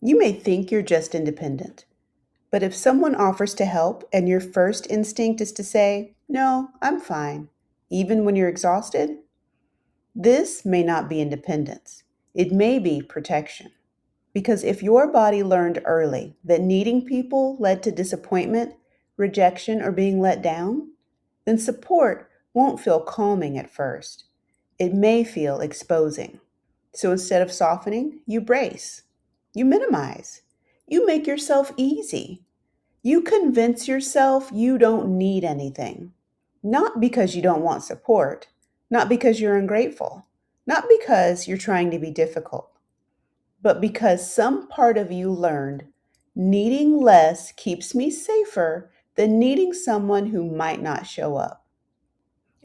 You may think you're just independent, but if someone offers to help and your first instinct is to say, "No, I'm fine," even when you're exhausted, this may not be independence. It may be protection. Because if your body learned early that needing people led to disappointment, rejection, or being let down, then support won't feel calming at first. It may feel exposing. So instead of softening, you brace, you minimize, you make yourself easy. You convince yourself you don't need anything. Not because you don't want support, not because you're ungrateful, not because you're trying to be difficult, but because some part of you learned needing less keeps me safer than needing someone who might not show up.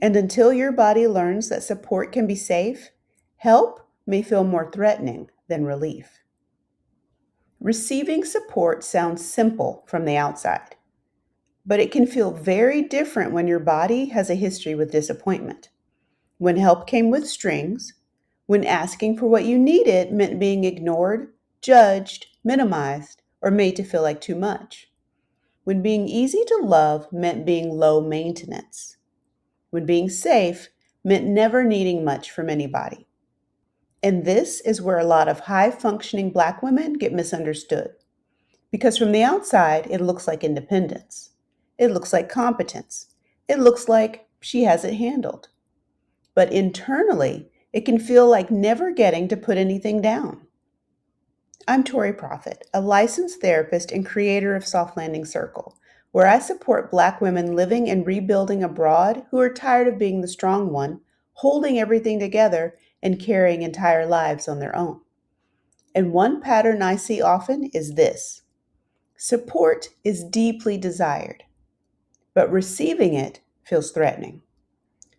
And until your body learns that support can be safe, help may feel more threatening than relief. Receiving support sounds simple from the outside, but it can feel very different when your body has a history with disappointment. When help came with strings, when asking for what you needed meant being ignored, judged, minimized, or made to feel like too much. When being easy to love meant being low maintenance. When being safe meant never needing much from anybody. And this is where a lot of high functioning Black women get misunderstood. Because from the outside, it looks like independence. It looks like competence. It looks like she has it handled. But internally, it can feel like never getting to put anything down. I'm Tori Prophet, a licensed therapist and creator of Soft Landing Circle, where I support Black women living and rebuilding abroad who are tired of being the strong one, holding everything together, and carrying entire lives on their own. And one pattern I see often is this: support is deeply desired, but receiving it feels threatening.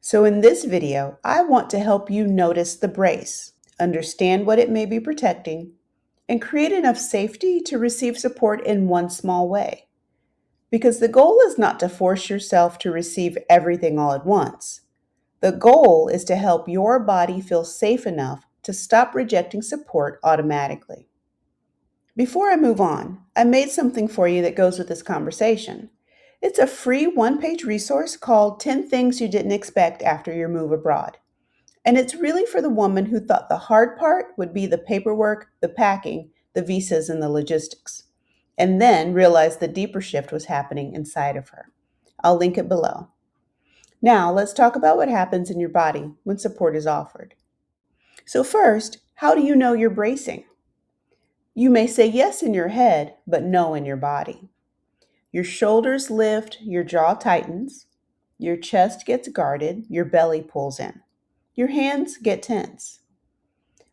So in this video, I want to help you notice the brace, understand what it may be protecting, and create enough safety to receive support in one small way. Because the goal is not to force yourself to receive everything all at once. The goal is to help your body feel safe enough to stop rejecting support automatically. Before I move on, I made something for you that goes with this conversation. It's a free one-page resource called 10 Things You Didn't Expect After Your Move Abroad. And it's really for the woman who thought the hard part would be the paperwork, the packing, the visas, and the logistics, and then realized the deeper shift was happening inside of her. I'll link it below. Now, let's talk about what happens in your body when support is offered. So first, how do you know you're bracing? You may say yes in your head, but no in your body. Your shoulders lift, your jaw tightens, your chest gets guarded, your belly pulls in. Your hands get tense.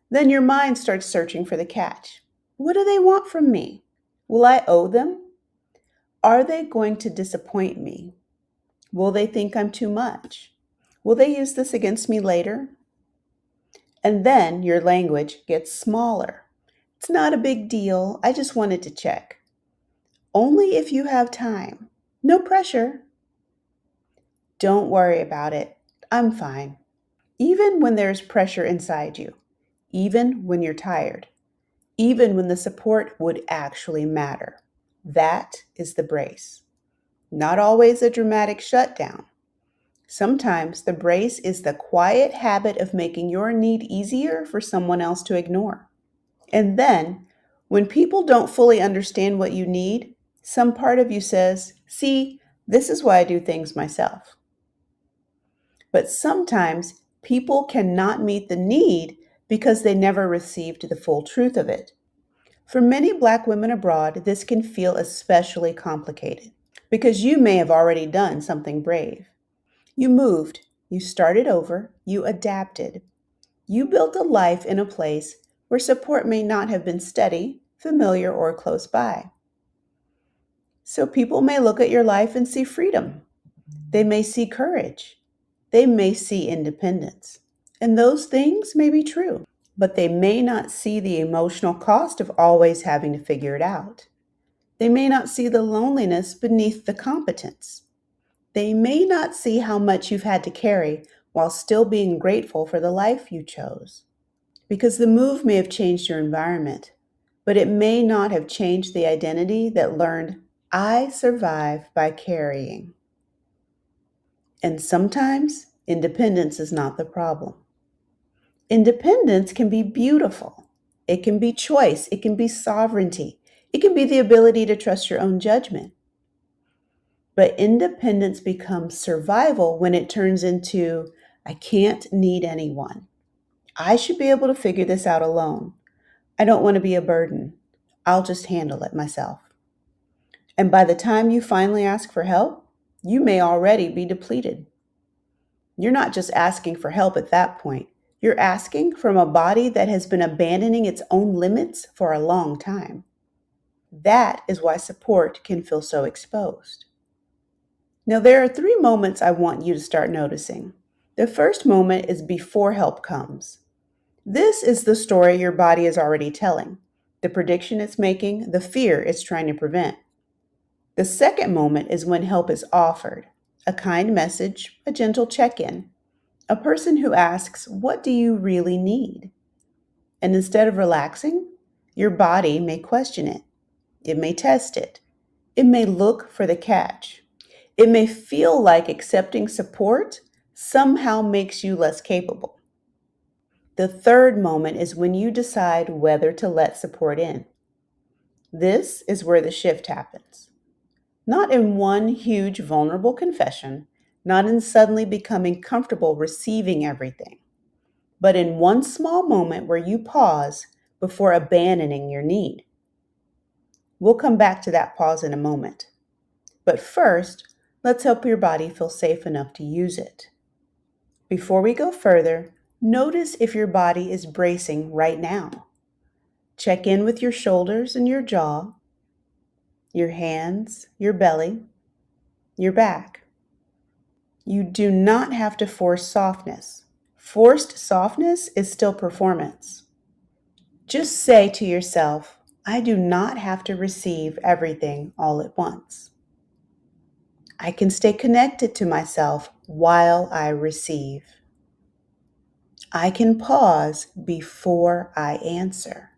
Then your mind starts searching for the catch. What do they want from me? Will I owe them? Are they going to disappoint me? Will they think I'm too much? Will they use this against me later? And then your language gets smaller. It's not a big deal. I just wanted to check. Only if you have time. No pressure. Don't worry about it. I'm fine. Even when there's pressure inside you, even when you're tired, even when the support would actually matter. That is the brace. Not always a dramatic shutdown. Sometimes the brace is the quiet habit of making your need easier for someone else to ignore. And then, when people don't fully understand what you need, some part of you says, "See, this is why I do things myself." But sometimes people cannot meet the need because they never received the full truth of it. For many Black women abroad, this can feel especially complicated because you may have already done something brave. You moved, you started over, you adapted. You built a life in a place where support may not have been steady, familiar, or close by. So people may look at your life and see freedom. They may see courage. They may see independence. And those things may be true, but they may not see the emotional cost of always having to figure it out. They may not see the loneliness beneath the competence. They may not see how much you've had to carry while still being grateful for the life you chose. Because the move may have changed your environment, but it may not have changed the identity that learned, I survive by carrying. And sometimes independence is not the problem. Independence can be beautiful. It can be choice. It can be sovereignty. It can be the ability to trust your own judgment. But independence becomes survival when it turns into, I can't need anyone. I should be able to figure this out alone. I don't want to be a burden. I'll just handle it myself. And by the time you finally ask for help, you may already be depleted. You're not just asking for help at that point. You're asking from a body that has been abandoning its own limits for a long time. That is why support can feel so exposed. Now, there are 3 moments I want you to start noticing. The first moment is before help comes. This is the story your body is already telling, the prediction it's making, the fear it's trying to prevent. The second moment is when help is offered, a kind message, a gentle check-in, a person who asks, what do you really need? And instead of relaxing, your body may question it. It may test it. It may look for the catch. It may feel like accepting support somehow makes you less capable. The third moment is when you decide whether to let support in. This is where the shift happens. Not in one huge vulnerable confession, not in suddenly becoming comfortable receiving everything, but in one small moment where you pause before abandoning your need. We'll come back to that pause in a moment. But first, let's help your body feel safe enough to use it. Before we go further, notice if your body is bracing right now. Check in with your shoulders and your jaw, your hands, your belly, your back. You do not have to force softness. Forced softness is still performance. Just say to yourself, I do not have to receive everything all at once. I can stay connected to myself while I receive. I can pause before I answer.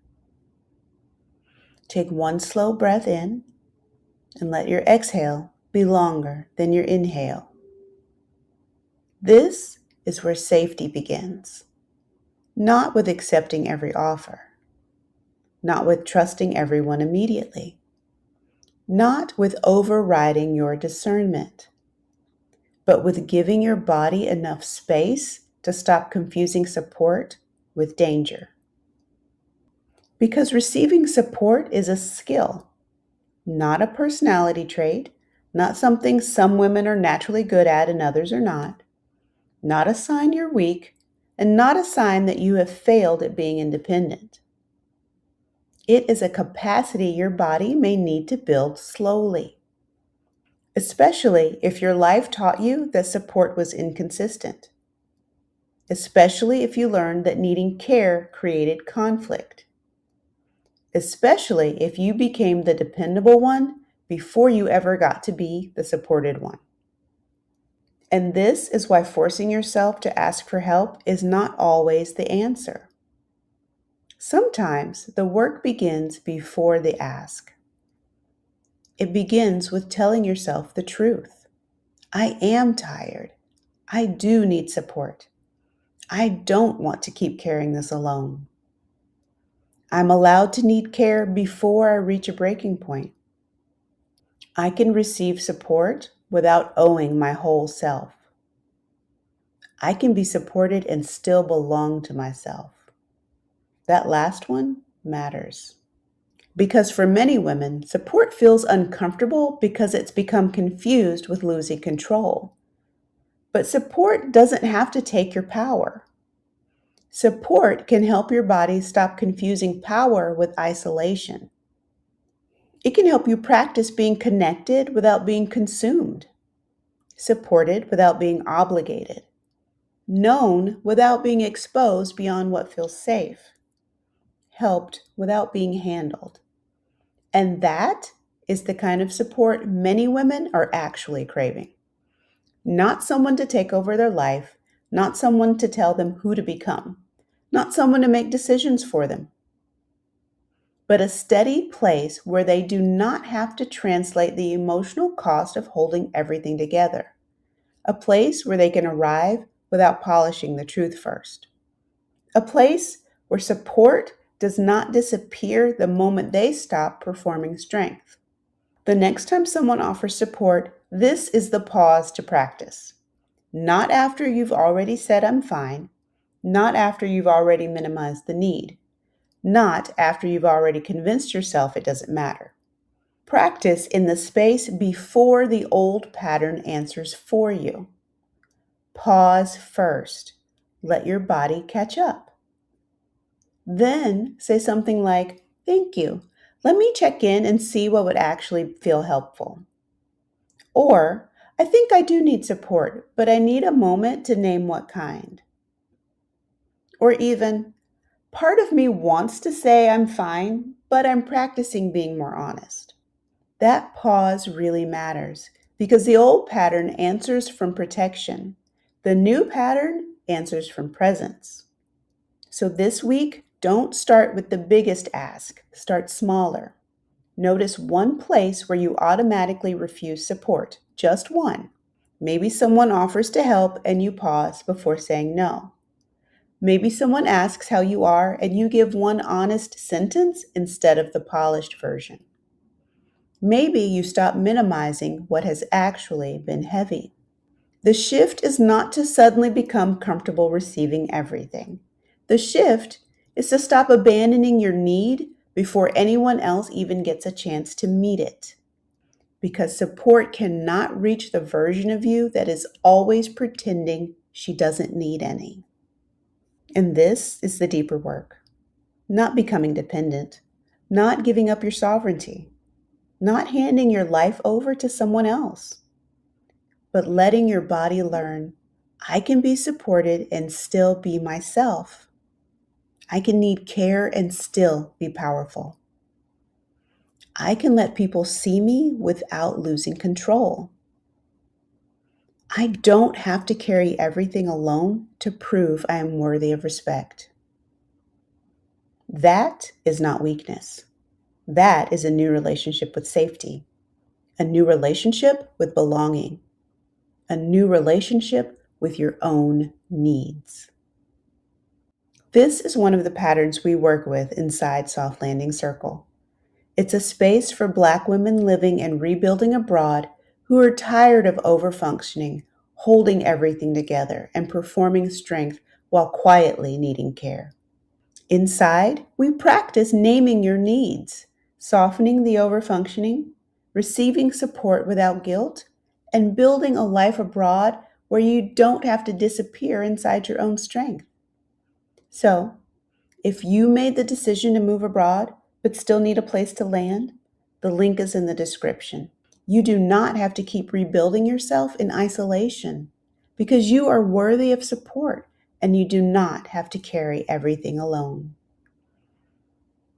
Take one slow breath in and let your exhale be longer than your inhale. This is where safety begins, not with accepting every offer, not with trusting everyone immediately, not with overriding your discernment, but with giving your body enough space to stop confusing support with danger. Because receiving support is a skill, not a personality trait, not something some women are naturally good at and others are not a sign you're weak, and not a sign that you have failed at being independent. It is a capacity your body may need to build slowly, especially if your life taught you that support was inconsistent, especially if you learned that needing care created conflict, especially if you became the dependable one before you ever got to be the supported one. And this is why forcing yourself to ask for help is not always the answer. Sometimes the work begins before the ask. It begins with telling yourself the truth. I am tired. I do need support. I don't want to keep carrying this alone. I'm allowed to need care before I reach a breaking point. I can receive support without owing my whole self. I can be supported and still belong to myself. That last one matters. Because for many women, support feels uncomfortable because it's become confused with losing control. But support doesn't have to take your power. Support can help your body stop confusing power with isolation. It can help you practice being connected without being consumed, supported without being obligated, known without being exposed beyond what feels safe, helped without being handled. And that is the kind of support many women are actually craving. Not someone to take over their life, not someone to tell them who to become, not someone to make decisions for them. but a steady place where they do not have to translate the emotional cost of holding everything together. A place where they can arrive without polishing the truth first. A place where support does not disappear the moment they stop performing strength. The next time someone offers support, this is the pause to practice. Not after you've already said, "I'm fine," not after you've already minimized the need, not after you've already convinced yourself it doesn't matter. Practice in the space before the old pattern answers for you. Pause first. Let your body catch up. Then say something like, "Thank you. Let me check in and see what would actually feel helpful." Or, "I think I do need support, but I need a moment to name what kind." Or even, "Part of me wants to say I'm fine, but I'm practicing being more honest." That pause really matters because the old pattern answers from protection. The new pattern answers from presence. So this week, don't start with the biggest ask. Start smaller. Notice one place where you automatically refuse support, just one. Maybe someone offers to help and you pause before saying no. Maybe someone asks how you are and you give one honest sentence instead of the polished version. Maybe you stop minimizing what has actually been heavy. The shift is not to suddenly become comfortable receiving everything. The shift is to stop abandoning your need before anyone else even gets a chance to meet it. Because support cannot reach the version of you that is always pretending she doesn't need any. And this is the deeper work. Not becoming dependent, not giving up your sovereignty, not handing your life over to someone else, but letting your body learn, I can be supported and still be myself. I can need care and still be powerful. I can let people see me without losing control. I don't have to carry everything alone to prove I am worthy of respect. That is not weakness. That is a new relationship with safety, a new relationship with belonging, a new relationship with your own needs. This is one of the patterns we work with inside Soft Landing Circle. It's a space for Black women living and rebuilding abroad who are tired of overfunctioning, holding everything together, and performing strength while quietly needing care. Inside, we practice naming your needs, softening the overfunctioning, receiving support without guilt, and building a life abroad where you don't have to disappear inside your own strength. So, if you made the decision to move abroad but still need a place to land, the link is in the description. You do not have to keep rebuilding yourself in isolation because you are worthy of support and you do not have to carry everything alone.